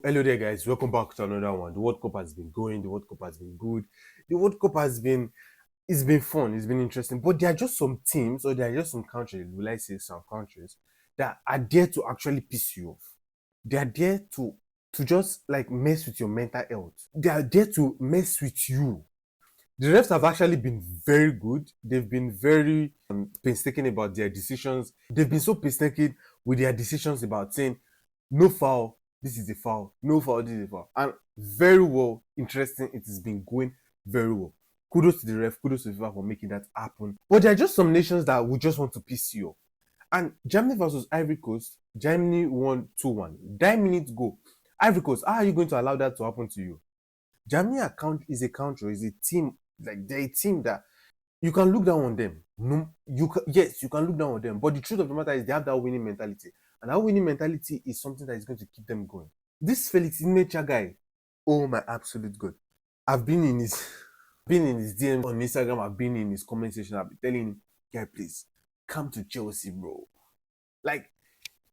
Hello there, guys. Welcome back to another one. The World Cup has been going. The World Cup has been good. The World Cup has been it's been fun. It's been interesting. But there are just some teams, or there are just some countries. Will I say some countries that are there to actually piss you off? They are there to just like mess with your mental health. They are there to mess with you. The refs have actually been very good. They've been very painstaking about their decisions. They've been so painstaking with their decisions about saying no foul, this is a foul, no foul, this is a foul. And very well, interesting. It has been going very well. Kudos to the ref, kudos to FIFA for making that happen. But there are just some nations that would just want to piss you off. And Germany versus Ivory Coast, Germany won 2-1. 9 minutes go. Ivory Coast, how are you going to allow that to happen to you? Germany account is a country, is a team, like they're a team that you can look down on them. No, yes, you can look down on them. But the truth of the matter is they have that winning mentality. And that winning mentality is something that is going to keep them going. This Felix Nature guy, oh my absolute god. I've been in his DM on Instagram, I've been in his comment section, I've been telling him, guy, please come to Chelsea, bro. Like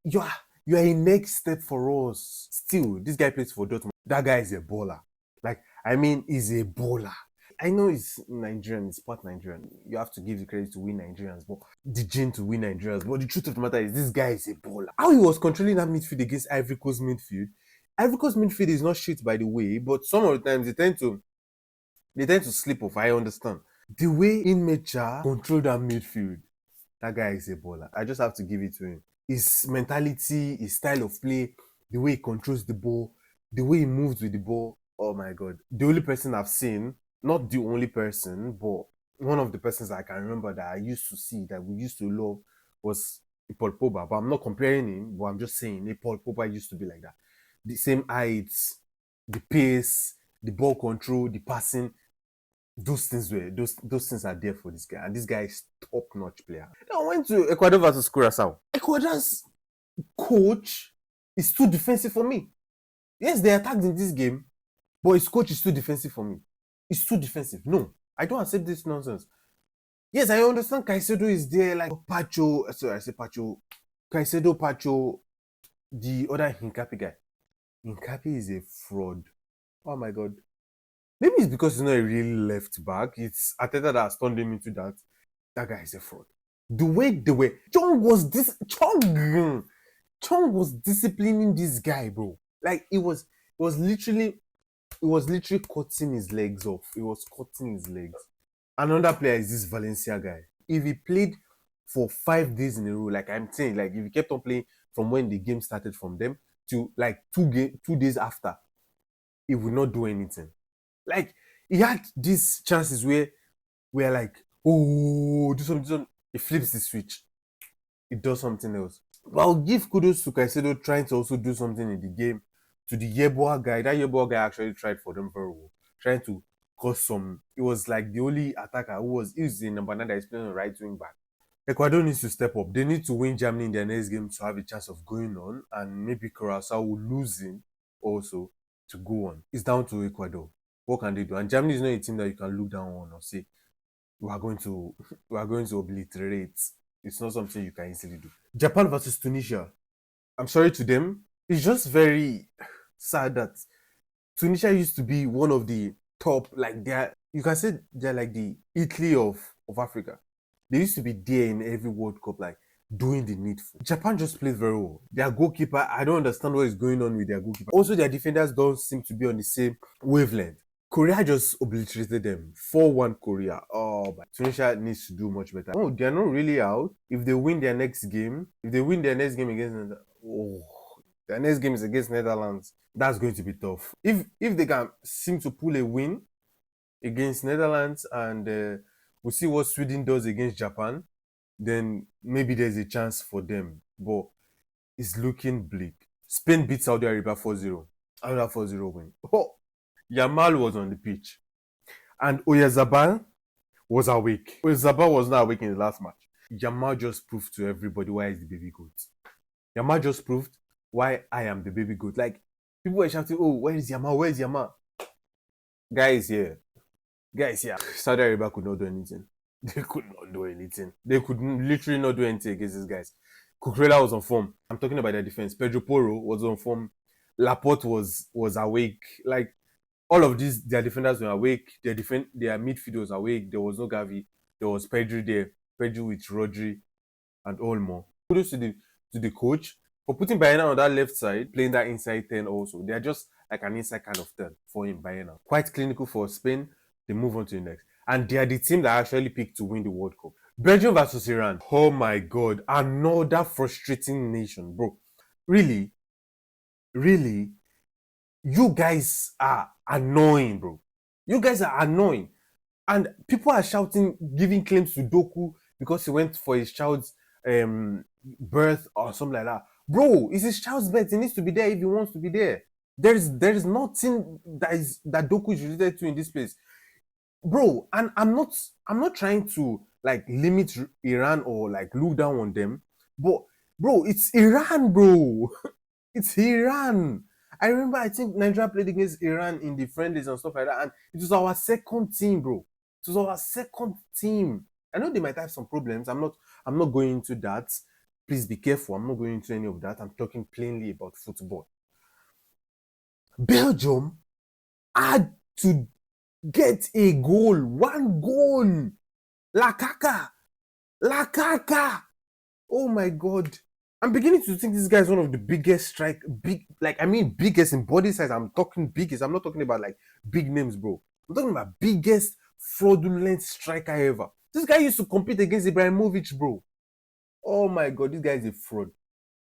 you are a next step for us. Still, this guy plays for Dortmund. That guy is a baller. Like, I mean, he's a baller. I know he's Nigerian, he's part Nigerian. You have to give the credit to win Nigerians, but the gene to win Nigerians. But the truth of the matter is, this guy is a baller. How he was controlling that midfield against Ivory Coast midfield. Ivory Coast midfield is not shit, by the way, but some of the times they tend to slip off. I understand. The way in Mecha control that midfield, that guy is a baller. I just have to give it to him. His mentality, his style of play, the way he controls the ball, the way he moves with the ball. Oh my god. The only person I've seen, not the only person, but one of the persons I can remember that I used to see, that we used to love, was Paul Pogba. But I'm not comparing him, but I'm just saying Paul Pogba used to be like that. The same heights, the pace, the ball control, the passing, those things are there for this guy, and this guy is top-notch player. Then I went to Ecuador versus Curacao. Ecuador's coach is too defensive for me. Yes, they attacked in this game, but his coach is too defensive for me. He's too defensive. No, I don't accept this nonsense. Yes, I understand Caicedo is there, like Pacho. Sorry, I say Pacho. Caicedo, Pacho, the other Hincapi guy. Hincapi is a fraud. Oh my god. Maybe it's because he's not a real left back. It's Ateta that has turned him into that. That guy is a fraud. The way they were, Chong was disciplining this guy, bro. Like it was literally cutting his legs off. It was cutting his legs. Another player is this Valencia guy. If he played for 5 days in a row, like I'm saying, like if he kept on playing from when the game started from them to like 2 days after, he would not do anything. Like he had these chances where we're like, oh, do something. He flips the switch. It does something else. But I'll give kudos to Caicedo trying to also do something in the game. To the Yeboah guy, that Yeboah guy actually tried for them very well, trying to cause some. It was like the only attacker who was the number 9 that is playing on the right wing back. Ecuador needs to step up. They need to win Germany in their next game to have a chance of going on, and maybe Curacao will lose him also to go on. It's down to Ecuador. What can they do? And Germany is not a team that you can look down on or say we are going to obliterate. It's not something you can easily do. Japan versus Tunisia. I'm sorry to them. It's just very sad that Tunisia used to be one of the top, like you can say they're like the Italy of Africa. They used to be there in every World Cup, like doing the needful. Japan just played very well. Their goalkeeper, I don't understand what is going on with their goalkeeper. Also, their defenders don't seem to be on the same wavelength. Korea just obliterated them. 4-1 Korea. Oh, but Tunisia needs to do much better. Oh, they're not really out. If they win their next game, against their next game is against Netherlands. That's going to be tough. If they can seem to pull a win against Netherlands, and we'll see what Sweden does against Japan, then maybe there's a chance for them. But it's looking bleak. Spain beat Saudi Arabia 4-0. Another 4-0 win. Oh, Yamal was on the pitch. And Oyarzabal was awake. Oyarzabal was not awake in the last match. Yamal just proved to everybody why he's the baby goat. Yamal just proved why I am the baby goat. Like, people were shouting, oh, where is Yamal? Where is Yamal? Guy is here. Saudi Arabia could not do anything. They could not do anything. They could literally not do anything against these guys. Cucurella was on form. I'm talking about their defense. Pedro Porro was on form. Laporte was awake. Like all of these, their defenders were awake. Their midfield was awake. There was no Gavi. There was Pedri there. Pedri with Rodri and Olmo. Kudos to the coach for putting Bayana on that left side, playing that inside 10 also. They are just like an inside kind of 10 for him, Bayana. Quite clinical for Spain. They move on to the next. And they are the team that actually picked to win the World Cup. Belgium versus Iran. Oh my God. Another frustrating nation, bro. Really, really, you guys are annoying, bro. You guys are annoying. And people are shouting, giving claims to Doku because he went for his child's birth or something like that. Bro, it's his child's birth. He needs to be there if he wants to be there. There is nothing that Doku is related to in this place, bro. And I'm not trying to like limit Iran or like look down on them, but bro, it's Iran, bro. It's Iran. I remember I think Nigeria played against Iran in the friendlies and stuff like that, and it was our second team, bro. It was our second team. I know they might have some problems. I'm not going into that. Please be careful. I'm not going into any of that. I'm talking plainly about football. Belgium had to get a goal. One goal. Lakaka. Oh my God. I'm beginning to think this guy is one of the biggest biggest in body size. I'm talking biggest. I'm not talking about like big names, bro. I'm talking about biggest fraudulent striker ever. This guy used to compete against Ibrahimovic, bro. Oh my God, this guy is a fraud.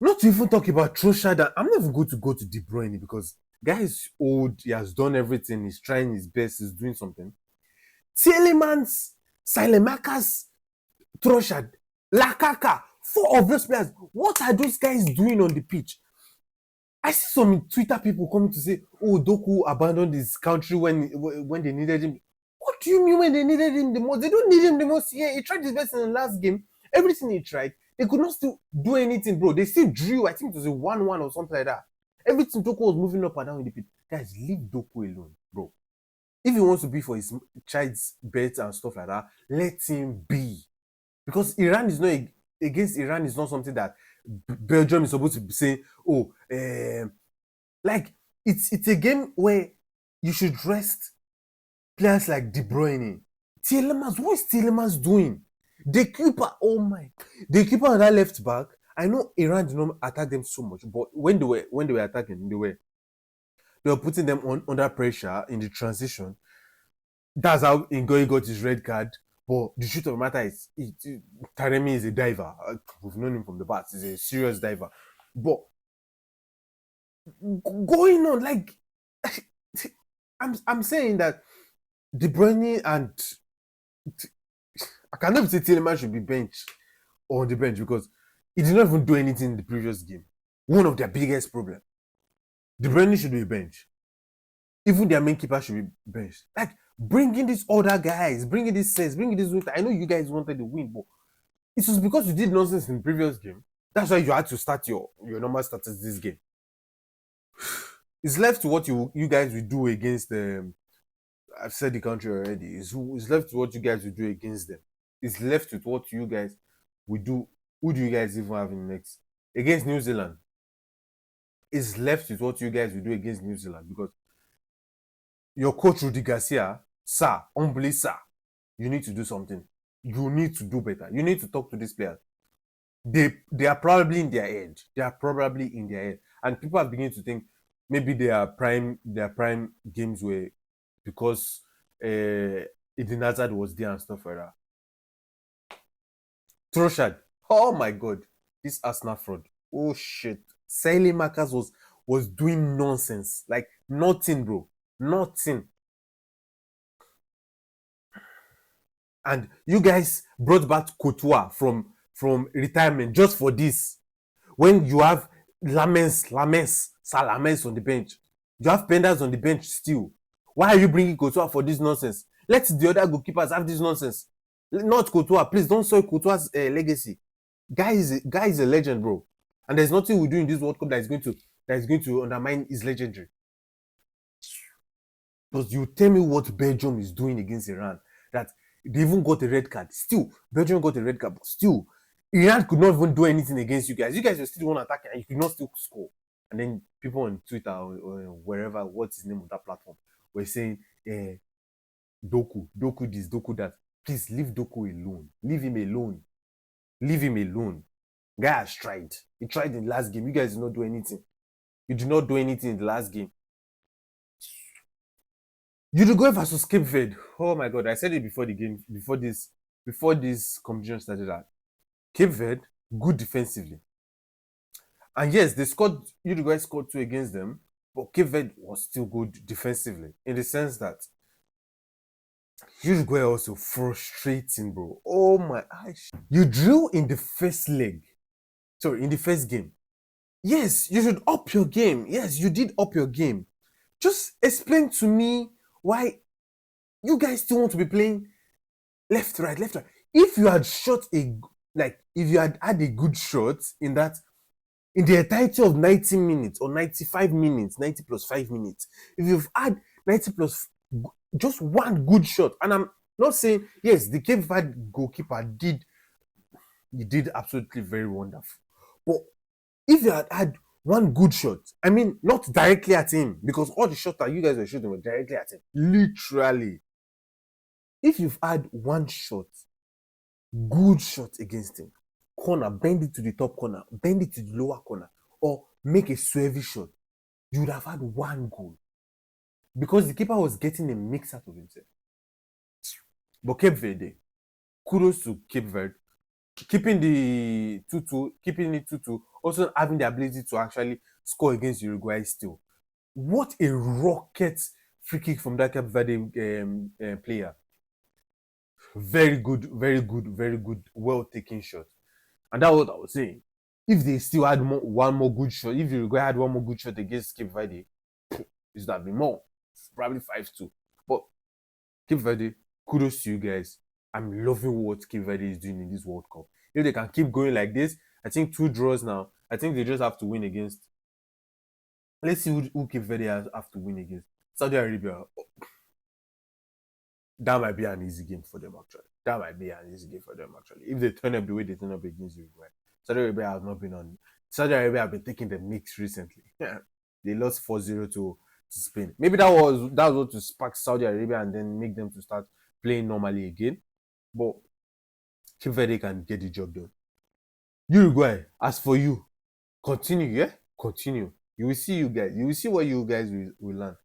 Not to even talk about Trossard. I'm not even going to go to De Bruyne because guy is old. He has done everything. He's trying his best. He's doing something. Tielemans, Saelemaekers, Trossard, Lakaka, 4 of those players. What are those guys doing on the pitch? I see some Twitter people coming to say, "Oh, Doku abandoned his country when they needed him." What do you mean when they needed him the most? They don't need him the most. Yeah, he tried his best in the last game. Everything he tried, they could not still do anything, bro. They still drew. I think it was a 1-1 or something like that. Everything Doku was moving up and down in the pitch. Guys, leave Doku alone, bro. If he wants to be for his child's birth and stuff like that, let him be. Because Iran is not against Iran is not something that Belgium is supposed to be saying, oh, like it's a game where you should rest players like De Bruyne. Tielemans, what is Tielemans doing? The keeper, oh my, the keeper on that left back. I know Iran did not attack them so much, but when they were attacking, they were putting them under pressure in the transition. That's how Ngoyi got his red card. But the truth of the matter is, Taremi is a diver. We've known him from the past. He's a serious diver. But going on, like, I'm saying that De Bruyne and I cannot say Tielemans should be benched or on the bench because he did not even do anything in the previous game. One of their biggest problems. De Bruyne should be benched. Even their main keeper should be benched. Like, bringing these other guys, bringing this sense, bringing this winter. I know you guys wanted the win, but it was because you did nonsense in the previous game. That's why you had to start your normal status this game. It's left to what you guys will do against I've said the country already. It's left to what you guys will do against them. It's left with what you guys will do. Who do you guys even have in next? Against New Zealand. It's left with what you guys will do against New Zealand because your coach Rudy Garcia, sir, humbly, sir, you need to do something. You need to do better. You need to talk to these players. They are probably in their head. And people are beginning to think maybe their prime games were because Eden Hazard was there and stuff like that. Trossard, oh my God, this Arsenal fraud. Oh shit. Saelemaekers was doing nonsense. Like nothing, bro. Nothing. And you guys brought back Courtois from retirement just for this. When you have Lamens on the bench, you have Penders on the bench still. Why are you bringing Courtois for this nonsense? Let the other goalkeepers have this nonsense. Not Courtois. Please don't soil Courtois' legacy. Guy is a legend, bro. And there's nothing we do in this World Cup that is going to undermine his legendary. But you tell me what Belgium is doing against Iran. That they even got a red card. Still, Belgium got a red card. But still, Iran could not even do anything against you guys. You guys were still one attack and you could not still score. And then people on Twitter or wherever, what's his name on that platform, were saying, Doku this, Doku that. Please leave Doku alone. Leave him alone. Leave him alone. Guy has tried. He tried in the last game. You guys did not do anything. You did not do anything in the last game. Uruguay versus Cape Verde. Oh my god, I said it before the game, before this competition started out. Cape Verde, good defensively. And yes, Uruguay scored 2 against them, but Cape Verde was still good defensively, in the sense that Uruguay also frustrating, bro. Oh my gosh. You drew in the first leg. Sorry, in the first game. Yes, you should up your game. Yes, you did up your game. Just explain to me why you guys still want to be playing left, right, left, right. If you had if you had a good shot in the entirety of 90 minutes or 95 minutes, 90 plus 5 minutes, if you've had 90 plus just one good shot, and I'm not saying, yes, the Cape Verde goalkeeper did absolutely very wonderful, but if you had one good shot, I mean, not directly at him, because all the shots that you guys were shooting were directly at him, literally. If you've had one shot, good shot against him, corner, bend it to the top corner, bend it to the lower corner, or make a swervy shot, you would have had one goal. Because the keeper was getting a mix out of himself. But Cape Verde, kudos to Cape Verde, keeping the 2-2, keeping it 2-2, also having the ability to actually score against Uruguay still. What a rocket free kick from that Cape Verde player. Very good, very good, very good, well taken shot. And that's what I was saying. If they still had one more good shot, if Uruguay had one more good shot against Cape Verde, it would have been more. Probably 5-2. But Cape Verde, kudos to you guys. I'm loving what Cape Verde is doing in this World Cup. If they can keep going like this, I think 2 draws now. I think they just have to win against. Let's see who Cape Verde have to win against. Saudi Arabia. That might be an easy game for them, actually. That might be an easy game for them, actually. If they turn up the way they turn up against Uruguay. Saudi Arabia has not been on. Saudi Arabia have been taking the mix recently. They lost 4-0 to Spain. Maybe that was what to spark Saudi Arabia and then make them to start playing normally again. But Cape Verde can get the job done. Uruguay, as for you, continue, yeah? Continue. You will see you guys. You will see what you guys will learn.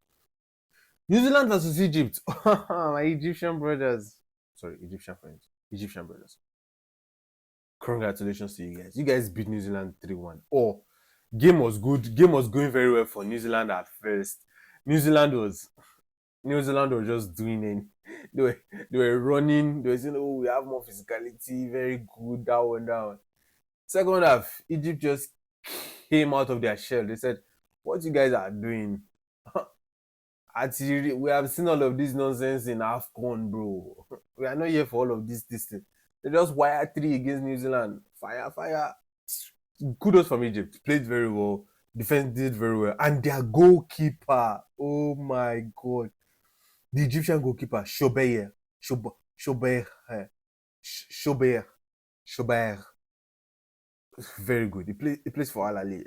New Zealand versus Egypt. My Egyptian brothers. Sorry, Egyptian friends. Egyptian brothers. Congratulations to you guys. You guys beat New Zealand 3-1. Oh, game was good. Game was going very well for New Zealand at first. New Zealand was just doing it. They were running. They were saying, "Oh, we have more physicality. Very good. That one down." Second half, Egypt just came out of their shell. They said, "What you guys are doing? We have seen all of this nonsense in AFCON, bro. We are not here for all of this thing." They just wired 3 against New Zealand. Fire. Kudos from Egypt. Played very well. Defense did very well. And their goalkeeper, oh my god. The Egyptian goalkeeper, Shobair. Very good. He plays for Al Ahly.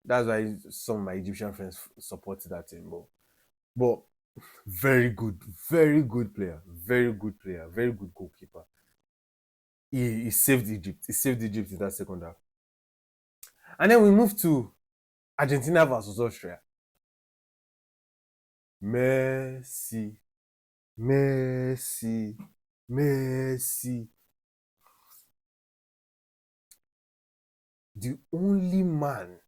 That's why some of my Egyptian friends support that team. But very good player. Very good goalkeeper. He saved Egypt. He saved Egypt in that second half. And then we move to Argentina versus Austria. Messi. The only man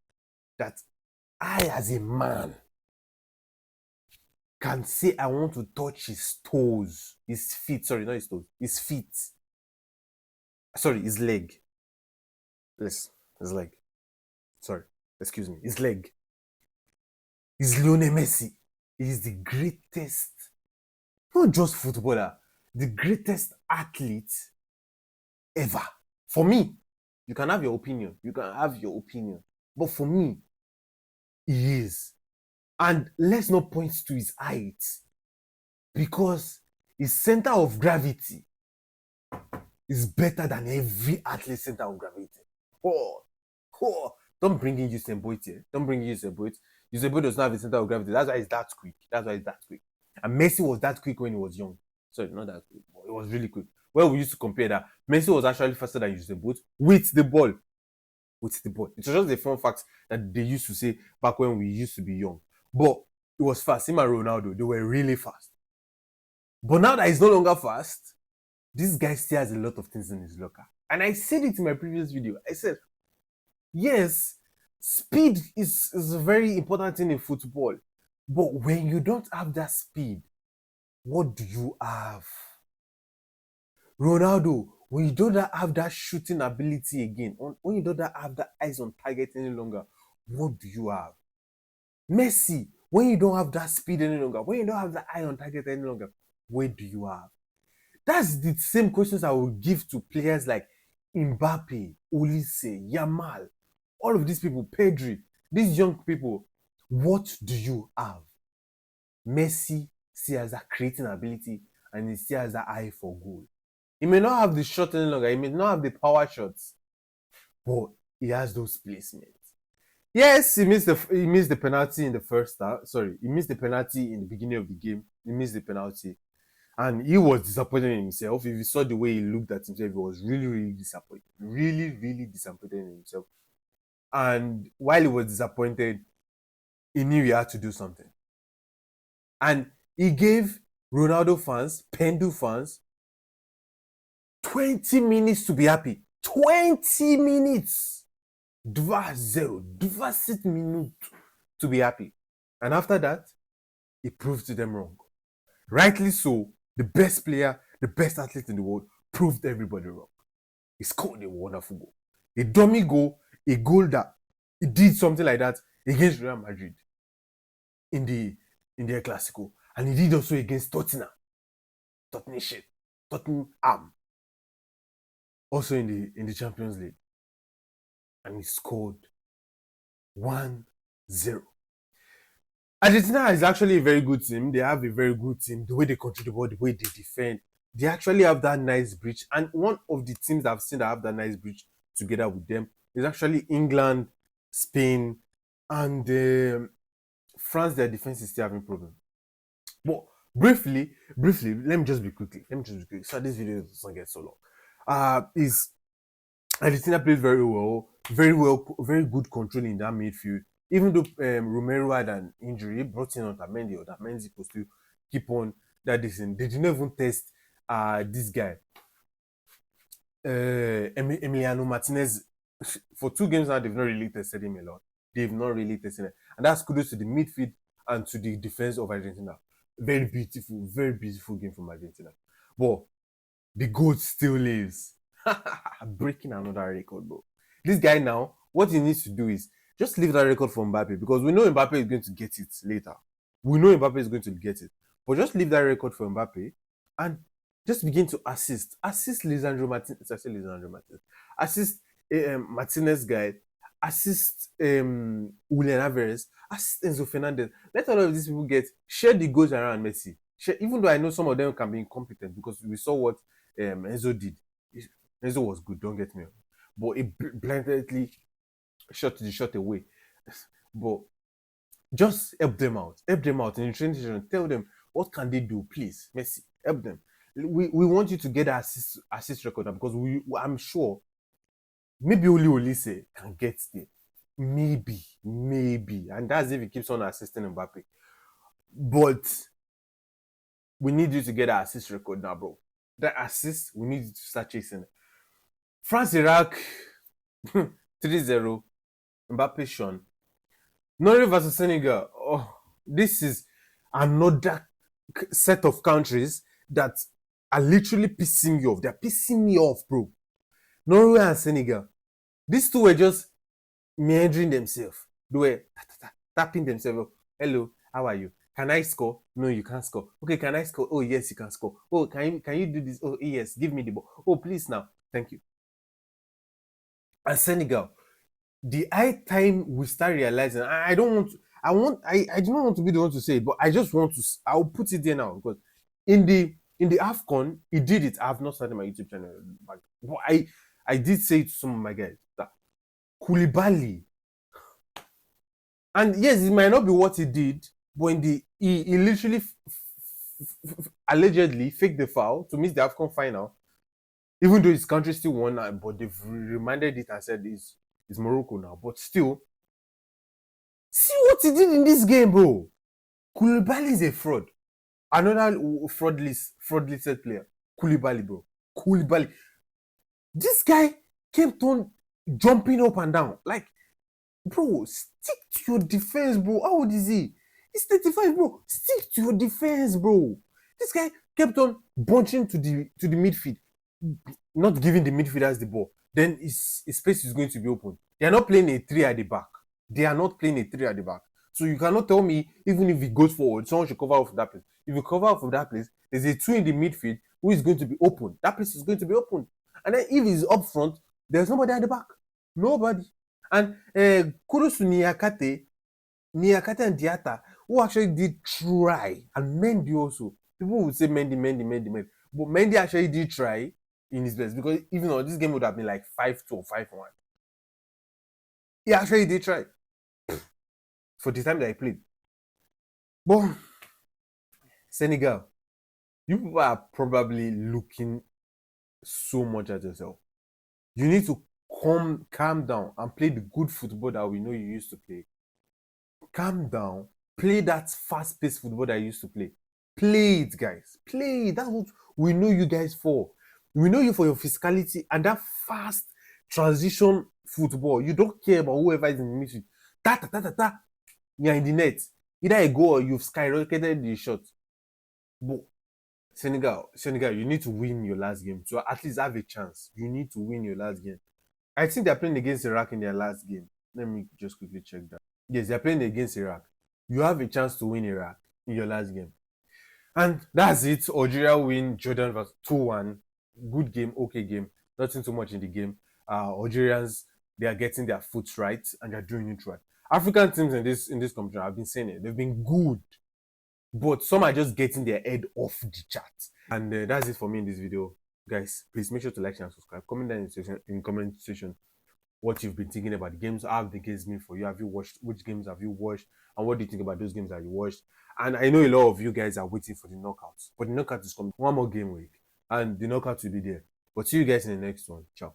that I, as a man, can say I want to touch his toes, his feet. Sorry, not his toes, his feet. Sorry, his leg. Yes, his leg. Sorry, excuse me, his leg. Is Lionel Messi. He is the greatest, not just footballer, the greatest athlete ever. For me, you can have your opinion. But for me, he is. And let's not point to his height, because his center of gravity is better than every athlete's center of gravity. Don't bring in Usain Bolt here. Don't bring in Usain Bolt. Usain Bolt does not have a center of gravity. That's why he's that quick. That's why he's that quick. And Messi was that quick when he was young. Sorry, not that quick, but it was really quick. Well, we used to compare that. Messi was actually faster than Usain Bolt with the ball. With the ball. It was just a fun fact that they used to say back when we used to be young. But it was fast. Him and Ronaldo, they were really fast. But now that he's no longer fast, this guy still has a lot of things in his locker. And I said it in my previous video. I said, yes, speed is a very important thing in football. But when you don't have that speed, what do you have? Ronaldo, when you don't have that shooting ability again, when you don't have that eyes on target any longer, what do you have? Messi, when you don't have that speed any longer, when you don't have that eye on target any longer, what do you have? That's the same questions I will give to players like Mbappe, Olise, Yamal, all of these people, Pedri, these young people. What do you have? Messi still has that creating ability and he still has that eye for goal. He may not have the shot any longer, he may not have the power shots, but he has those placements. Yes, he missed the penalty in the first half. Sorry, he missed the penalty in the beginning of the game. He missed the penalty. And he was disappointed in himself. If you saw the way he looked at himself, he was really, really disappointed. Really, really disappointed in himself. And while he was disappointed, he knew he had to do something. And he gave Ronaldo fans, Pendu fans, 20 minutes to be happy. 20 minutes! 2-0. 20 minutes to be happy. And after that, he proved to them wrong. Rightly so, the best player, the best athlete in the world, proved everybody wrong. He scored a wonderful goal. A dummy goal, a goal that he did something like that against Real Madrid in the El Clasico. And he did also against Tottenham. Tottenham. Also in the Champions League. And he scored 1-0. Argentina is actually a very good team. They have a very good team. The way they control the ball, the way they defend. They actually have that nice bridge. And one of the teams that I've seen that have that nice bridge together with them is actually England, Spain, and France. Their defense is still having problems. But briefly, let me just be quickly. So this video doesn't get so long. Argentina played very well, very good control in that midfield. Even though Romero had an injury, he brought in Otamendi. Otamendi could still keep on that distance. They did not even test this guy, Emiliano Martinez. For 2 games now, they've not really tested him a lot. They've not really tested him. And that's kudos to the midfield and to the defense of Argentina. Very beautiful game from Argentina. But the GOAT still lives. Breaking another record, bro. This guy now, what he needs to do is just leave that record for Mbappe, because we know Mbappe is going to get it later. But just leave that record for Mbappe and just begin to assist. Assist Lisandro Martinez. Assist Martinez guy. Assist Julian Alvarez. Assist Enzo Fernandez. Let all of these people share the goals around Messi. Even though I know some of them can be incompetent, because we saw what Enzo did. Enzo was good, don't get me wrong. But he blatantly shot the shot away. But just help them out in the training session. Tell them what can they do, please. Messi, help them. We want you to get an assist record, because I'm sure maybe only Olise can get there. Maybe. And that's if he keeps on assisting Mbappe. But we need you to get an assist record now, bro. That assist, we need you to start chasing it. France, Iraq, 3-0. Mbappe shone. Norway versus Senegal. Oh, this is another set of countries that are literally pissing you off. They're pissing me off, bro. Norway and Senegal. These two were just meandering themselves. They were tapping themselves. Hello, how are you? Can I score? No, you can't score. Okay, can I score? Oh, yes, you can score. Oh, can you do this? Oh, yes, give me the ball. Oh, please now. Thank you. And Senegal, the high time we start realizing, I do not want to be the one to say it, but I just want to, I'll put it there now, because in the AFCON, he did it. I have not started my YouTube channel, but I did say to some of my guys that Koulibaly And yes, it might not be what he did, but in the he literally allegedly faked the foul to miss the AFCON final, even though his country still won, but they've reminded it and said it's Morocco now. But still, see what he did in this game, bro. Koulibaly is a fraud. Another fraud listed player. Koulibaly, bro. Koulibaly. This guy kept on jumping up and down. Like, bro, stick to your defense, bro. How old is he? He's 35, bro. Stick to your defense, bro. This guy kept on bunching to the midfield, not giving the midfielders the ball. Then his space is going to be open. They are not playing a three at the back. They are not playing a three at the back. So you cannot tell me, even if he goes forward, someone should cover off that place. If you cover off of that place, there's a two in the midfield who is going to be open. That place is going to be open. And then if he's up front, there's nobody at the back. Nobody. And kudos to Niakate and Diata, who actually did try, and Mendy also. People would say Mendy. But Mendy actually did try in his best, because even though this game would have been like 5-2 or 5-1, he actually did try for the time that he played. But Senegal, you people are probably looking so much at yourself. You need to calm down and play the good football that we know you used to play. Calm down. Play that fast-paced football that you used to play. Play it, guys. Play it. That's what we know you guys for. We know you for your physicality and that fast transition football. You don't care about whoever is in the midfield. Ta. You're in the net. Either a goal or you've skyrocketed the shot. But Senegal, you need to win your last game to at least have a chance. You need to win your last game. I think they're playing against Iraq in their last game. Let me just quickly check that. Yes, they're playing against Iraq. You have a chance to win Iraq in your last game. And that's it. Algeria win Jordan vs 2-1. Good game, okay game. Nothing too much in the game. Algerians, they are getting their foot right and they're doing it right. African teams in this competition, I've been saying it, they've been good, but some are just getting their head off the chart. And that's it for me in this video, guys. Please make sure to like, share, and subscribe. Comment down in the comment section what you've been thinking about the games. How have the games been for you? Have you watched? Which games have you watched? And what do you think about those games that you watched? And I know a lot of you guys are waiting for the knockouts, but the knockout is coming one more game week, and the knockout will be there. But see you guys in the next one. Ciao.